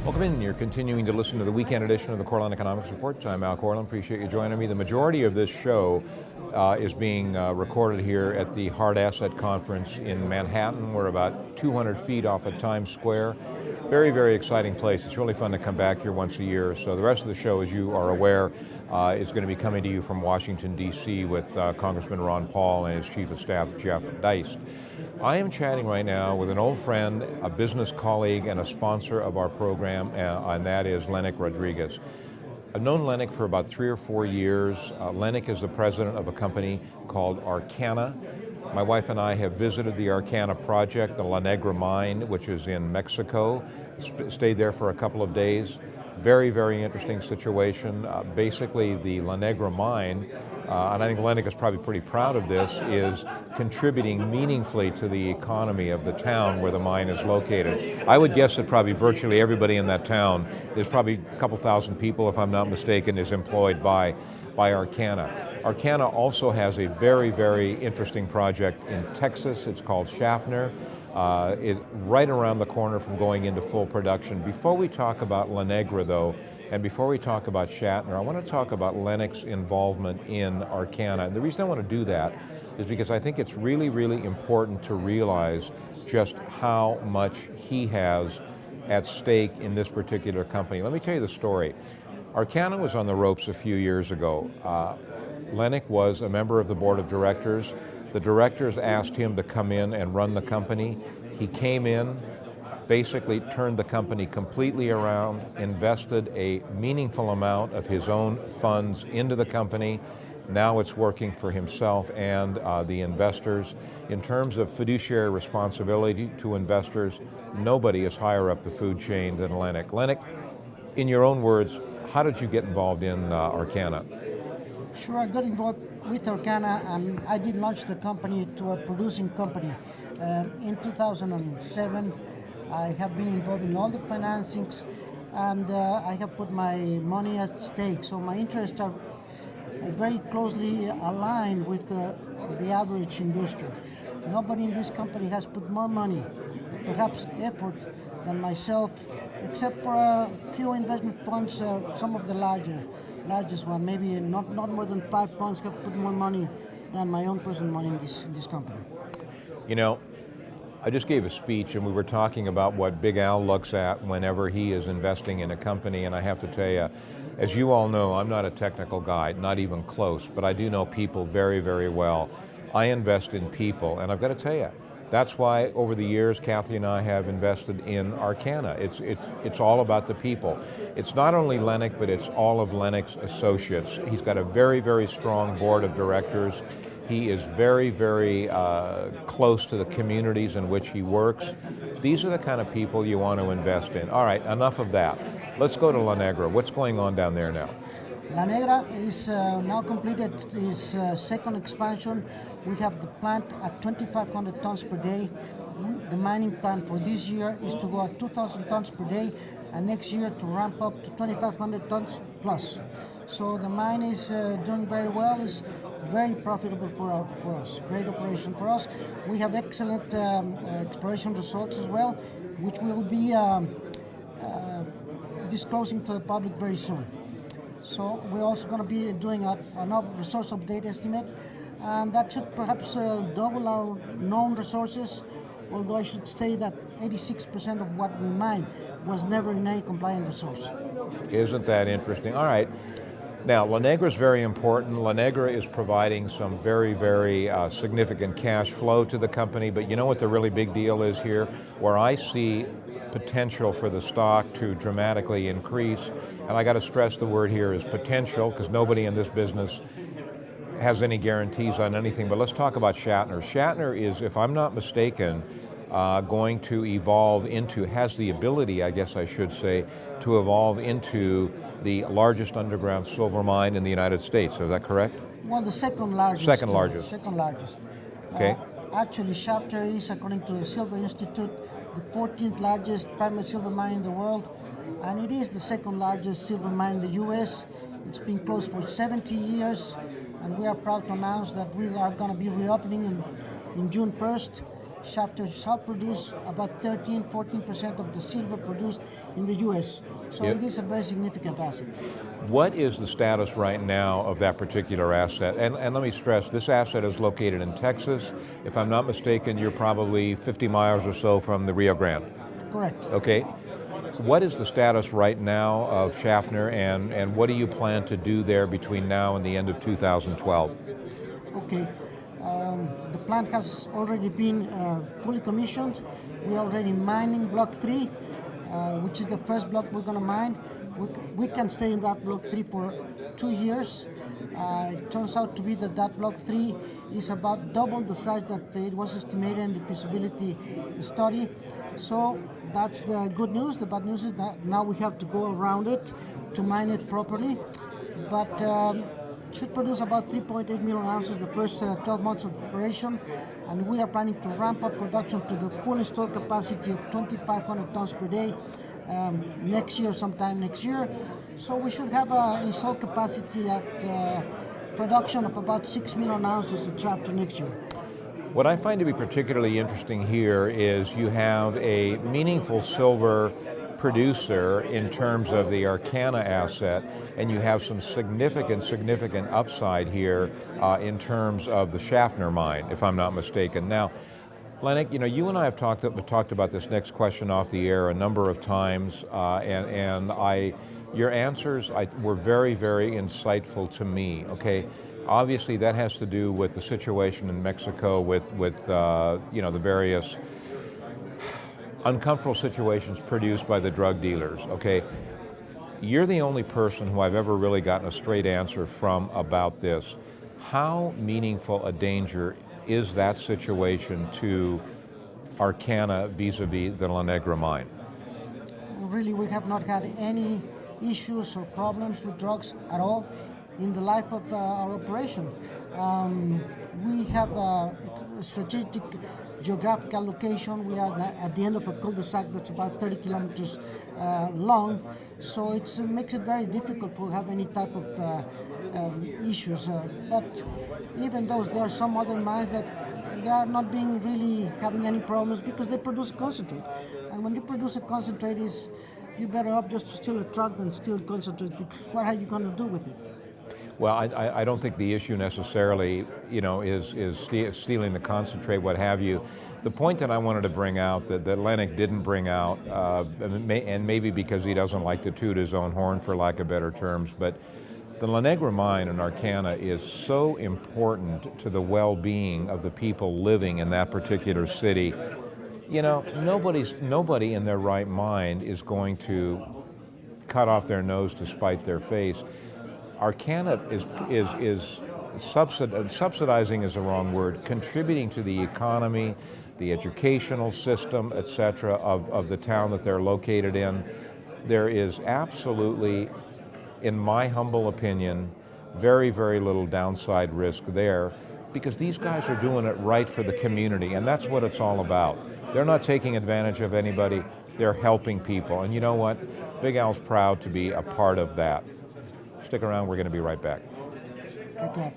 Welcome in. You're continuing to listen to the weekend edition of the Cortland Economics Report. I'm Al Cortland. Appreciate you joining me. The majority of this show is being recorded here at the Hard Asset Conference in Manhattan. We're about 200 feet off of Times Square. Very, very exciting place. It's really fun to come back here once a year. So the rest of the show, as you are aware, is going to be coming to you from Washington, D.C. with Congressman Ron Paul and his Chief of Staff, Jeff Deist. I am chatting right now with an old friend, a business colleague, and a sponsor of our program, and that is Lenic Rodriguez. I've known Lenic for about 3 or 4 years. Lenic is the president of a company called Aurcana. My wife and I have visited the Aurcana project, the Negra mine, which is in Mexico. Stayed there for a couple of days. Very, very interesting situation. Basically, the Negra mine, and I think Lenic is probably pretty proud of this, is contributing meaningfully to the economy of the town where the mine is located. I would guess that probably virtually everybody in that town, there's probably a couple thousand people, if I'm not mistaken, is employed by Aurcana. Aurcana also has a very, very interesting project in Texas. It's called Schaffner. It's right around the corner from going into full production. Before we talk about Negra, though, and before we talk about Schaffner, I want to talk about Lenic's involvement in Aurcana. And the reason I want to do that is because I think it's really, really important to realize just how much he has at stake in this particular company. Let me tell you the story. Aurcana was on the ropes a few years ago. Lenic was a member of the board of directors. The directors asked him to come in and run the company. He came in, basically turned the company completely around, invested a meaningful amount of his own funds into the company. Now it's working for himself and the investors. In terms of fiduciary responsibility to investors, nobody is higher up the food chain than Lenic. Lenic, in your own words, how did you get involved in Aurcana? Sure, I got involved with Aurcana, and I did launch the company to a producing company. In 2007, I have been involved in all the financings, and I have put my money at stake. So my interests are very closely aligned with the average investor. Nobody in this company has put more money, perhaps effort, than myself, except for a few investment funds, some of the largest one, maybe not more than 5 funds have put more money than my own personal money in this company. You know, I just gave a speech and we were talking about what Big Al looks at whenever he is investing in a company, and I have to tell you, as you all know, I'm not a technical guy, not even close, but I do know people very, very well. I invest in people, and I've got to tell you, that's why over the years Kathy and I have invested in Aurcana. It's all about the people. It's not only Lenic, but it's all of Lenic's associates. He's got a very, very strong board of directors. He is very, very close to the communities in which he works. These are the kind of people you want to invest in. All right, enough of that. Let's go to Negra. What's going on down there now? Negra is now completed its second expansion. We have the plant at 2,500 tons per day. The mining plan for this year is to go at 2,000 tons per day, and next year to ramp up to 2,500 tons plus. So the mine is doing very well. It's very profitable for us. Great operation for us. We have excellent exploration results as well, which we'll be disclosing to the public very soon. So we're also going to be doing a resource update estimate, and that should perhaps double our known resources, although I should say that 86% of what we mine was never in any compliant resource. Isn't that interesting? All right. Now, Negra is very important. Negra is providing some very, very significant cash flow to the company, but you know what the really big deal is here? Where I see potential for the stock to dramatically increase, and I got to stress the word here is potential, because nobody in this business has any guarantees on anything, but let's talk about Schaffner. Schaffner is, if I'm not mistaken, going to evolve into, has the ability, I guess I should say, to evolve into the largest underground silver mine in the United States. Is that correct? Well, the second largest. Second largest. Second largest. Okay. Actually, Schaffner is, according to the Silver Institute, the 14th largest primary silver mine in the world, and it is the second largest silver mine in the U.S. It's been closed for 70 years, and we are proud to announce that we are going to be reopening in June 1st. shafters help produce about 13-14% of the silver produced in the U.S. So Yep. it is a very significant asset. What is the status right now of that particular asset? And let me stress, this asset is located in Texas. If I'm not mistaken, you're probably 50 miles or so from the Rio Grande. Correct. Okay. What is the status right now of Schaffner, and what do you plan to do there between now and the end of 2012? Okay. The plant has already been fully commissioned. We are already mining Block 3, which is the first block we're going to mine. We can stay in that Block 3 for 2 years. It turns out to be that Block 3 is about double the size that it was estimated in the feasibility study. So that's the good news. The bad news is that now we have to go around it to mine it properly. But it should produce about 3.8 million ounces the first 12 months of operation, and we are planning to ramp up production to the full installed capacity of 2,500 tons per day sometime next year. So we should have an installed capacity at production of about 6 million ounces at Shafter next year. What I find to be particularly interesting here is you have a meaningful silver producer in terms of the Aurcana asset, and you have some significant upside here in terms of the Schaffner mine, if I'm not mistaken. Now, Lenic, you and I have talked about this next question off the air a number of times, and your answers were very insightful to me. Okay, obviously that has to do with the situation in Mexico with the various uncomfortable situations produced by the drug dealers. Okay, you're the only person who I've ever really gotten a straight answer from about this. How meaningful a danger is that situation to Aurcana vis-a-vis the La Negra mine? Really, we have not had any issues or problems with drugs at all in the life of our operation. We have a strategic geographical location. We are at the end of a cul-de-sac that's about 30 kilometers long, so it makes it very difficult to have any type of issues. But even though there are some other mines that they are not being really having any problems because they produce concentrate. And when you produce a concentrate, you're better off just to steal a truck than steal concentrate, because what are you going to do with it? Well, I don't think the issue necessarily, is stealing the concentrate, what have you. The point that I wanted to bring out that Lenic didn't bring out, and maybe because he doesn't like to toot his own horn, for lack of better terms, but the La Negra mine in Aurcana is so important to the well-being of the people living in that particular city. Nobody in their right mind is going to cut off their nose to spite their face. Aurcana is subsidizing is the wrong word, contributing to the economy, the educational system, etc., of the town that they're located in. There is absolutely, in my humble opinion, very little downside risk there, because these guys are doing it right for the community, and that's what it's all about. They're not taking advantage of anybody, they're helping people, and you know what? Big Al's proud to be a part of that. Stick around, we're going to be right back. Okay.